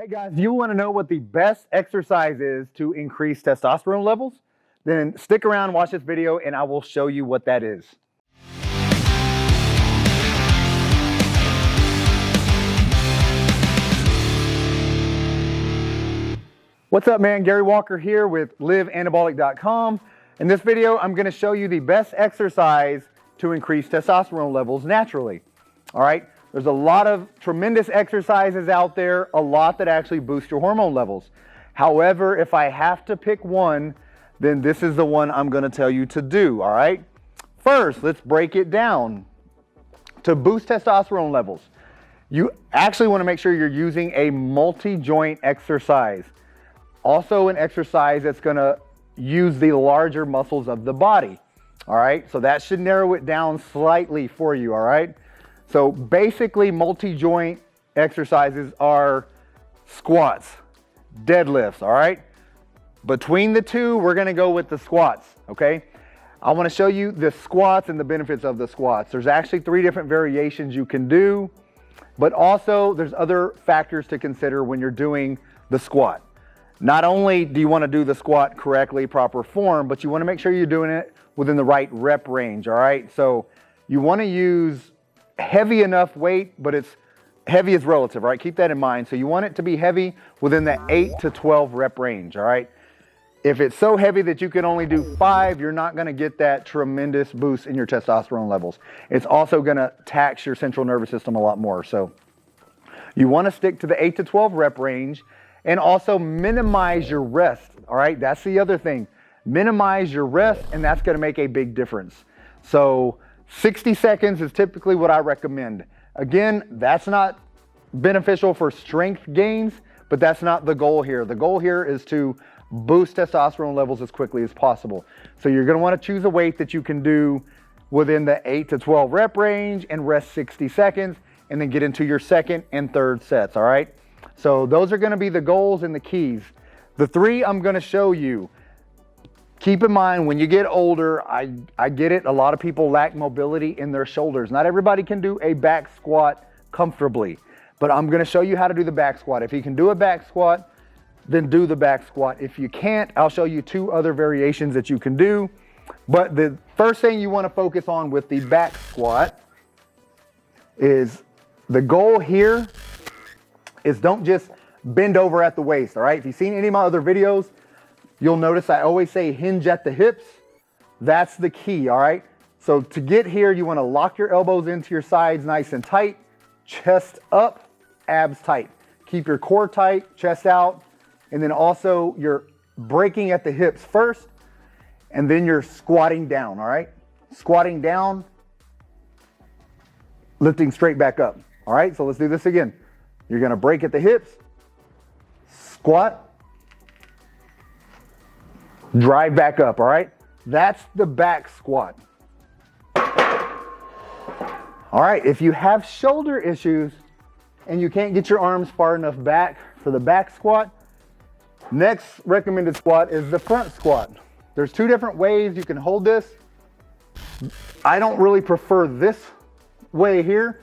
Hey guys, do you want to know what the best exercise is to increase testosterone levels? Then stick around, watch this video, and I will show you what that is. What's up, man? Gary Walker here with liveanabolic.com. In this video, I'm going to show you the best exercise to increase testosterone levels naturally. All right? There's a lot of tremendous exercises out there, a lot that actually boost your hormone levels. However, if I have to pick one, then this is the one I'm going to tell you to do, all right? First, let's break it down. To boost testosterone levels, you actually want to make sure you're using a multi-joint exercise. Also an exercise that's going to use the larger muscles of the body, all right? So that should narrow it down slightly for you, all right? So basically, multi-joint exercises are squats, deadlifts, all right? Between the two, we're gonna go with the squats, okay? I wanna show you the squats and the benefits of the squats. There's actually 3 different variations you can do, but also there's other factors to consider when you're doing the squat. Not only do you wanna do the squat correctly, proper form, but you wanna make sure you're doing it within the right rep range, all right? So you wanna use heavy enough weight, but it's heavy is relative, right? Keep that in mind. So you want it to be heavy within the 8 to 12 rep range, all right? If it's so heavy that you can only do 5, you're not gonna get that tremendous boost in your testosterone levels. It's also gonna tax your central nervous system a lot more. So you wanna stick to the 8 to 12 rep range and also minimize your rest, all right? That's the other thing. Minimize your rest, and that's gonna make a big difference. So 60 seconds is typically what I recommend. Again, that's not beneficial for strength gains, but that's not the goal here. The goal here is to boost testosterone levels as quickly as possible. So you're gonna wanna choose a weight that you can do within the 8 to 12 rep range and rest 60 seconds, and then get into your second and third sets, all right? So those are gonna be the goals and the keys. The 3 I'm gonna show you. Keep in mind, when you get older, I get it, a lot of people lack mobility in their shoulders. Not everybody can do a back squat comfortably, but I'm gonna show you how to do the back squat. If you can do a back squat, then do the back squat. If you can't, I'll show you 2 other variations that you can do. But the first thing you wanna focus on with the back squat is the goal here is don't just bend over at the waist, all right? If you've seen any of my other videos, you'll notice I always say hinge at the hips. That's the key, all right? So to get here, you wanna lock your elbows into your sides nice and tight, chest up, abs tight. Keep your core tight, chest out, and then also you're breaking at the hips first, and then you're squatting down, all right? Squatting down, lifting straight back up, all right? So let's do this again. You're gonna break at the hips, squat, drive back up, all right? That's the back squat. All right, if you have shoulder issues and you can't get your arms far enough back for the back squat, next recommended squat is the front squat. There's 2 different ways you can hold this. I don't really prefer this way here.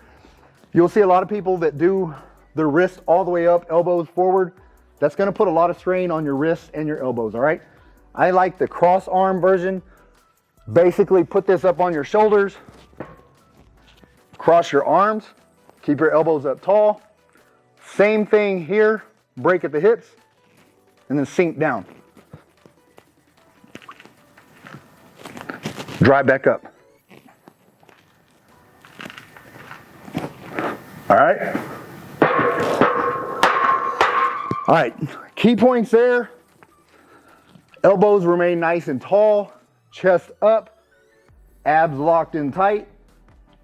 You'll see a lot of people that do their wrists all the way up, elbows forward. That's gonna put a lot of strain on your wrists and your elbows, all right? I like the cross arm version. Basically put this up on your shoulders, cross your arms, keep your elbows up tall. Same thing here, break at the hips, and then sink down. Drive back up. All right. All right, key points there. Elbows remain nice and tall, chest up, abs locked in tight,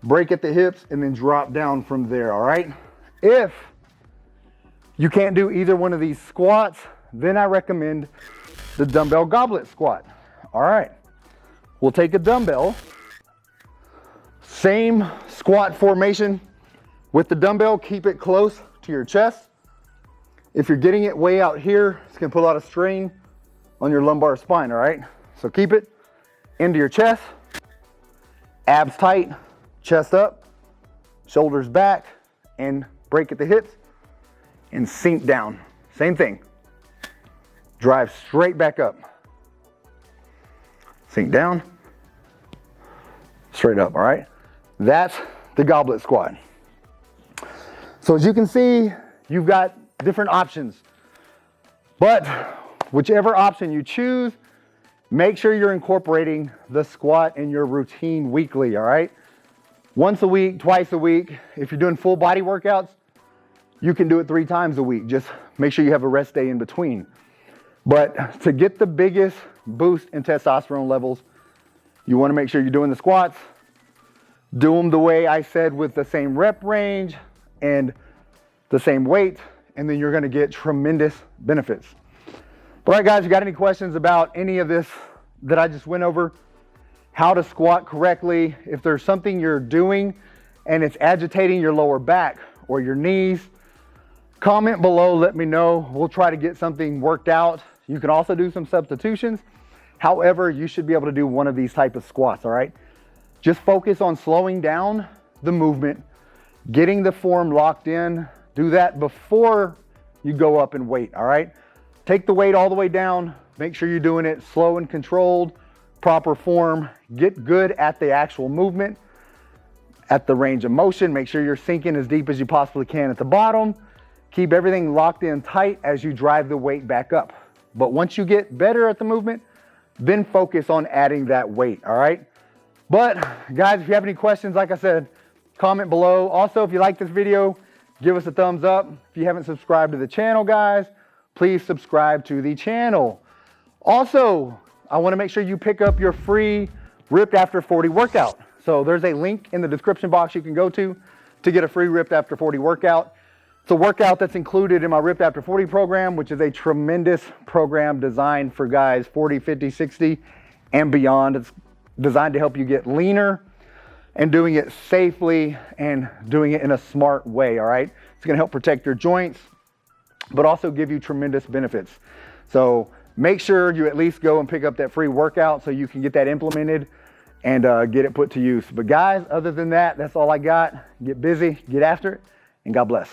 break at the hips, and then drop down from there, all right? If you can't do either one of these squats, then I recommend the dumbbell goblet squat. All right, we'll take a dumbbell, same squat formation with the dumbbell, keep it close to your chest. If you're getting it way out here, it's gonna put a lot of strain on your lumbar spine, all right? So keep it into your chest, abs tight, chest up, shoulders back, and break at the hips. and sink down. Same thing. Drive straight back up. Sink down, straight up, all right? That's the goblet squat. So as you can see, you've got different options. But whichever option you choose, make sure you're incorporating the squat in your routine weekly, all right? Once a week, twice a week. If you're doing full body workouts, you can do it 3 times a week. Just make sure you have a rest day in between. But to get the biggest boost in testosterone levels, you want to make sure you're doing the squats. Do them the way I said, with the same rep range and the same weight, and then you're going to get tremendous benefits. All right, guys, you got any questions about any of this that I just went over? How to squat correctly? If there's something you're doing and it's agitating your lower back or your knees, comment below, let me know. We'll try to get something worked out. You can also do some substitutions. However, you should be able to do one of these type of squats, all right? Just focus on slowing down the movement, getting the form locked in. Do that before you go up in weight, all right? Take the weight all the way down. Make sure you're doing it slow and controlled, proper form. Get good at the actual movement, at the range of motion. Make sure you're sinking as deep as you possibly can at the bottom. Keep everything locked in tight as you drive the weight back up. But once you get better at the movement, then focus on adding that weight, all right? But guys, if you have any questions, like I said, comment below. Also, if you like this video, give us a thumbs up. If you haven't subscribed to the channel, guys, please subscribe to the channel. Also, I want to make sure you pick up your free Ripped After 40 workout. So there's a link in the description box you can go to get a free Ripped After 40 workout. It's a workout that's included in my Ripped After 40 program, which is a tremendous program designed for guys 40, 50, 60, and beyond. It's designed to help you get leaner and doing it safely and doing it in a smart way, all right? It's gonna help protect your joints, but also give you tremendous benefits. So make sure you at least go and pick up that free workout so you can get that implemented and get it put to use. But guys, other than that, that's all I got. Get busy, get after it, and God bless.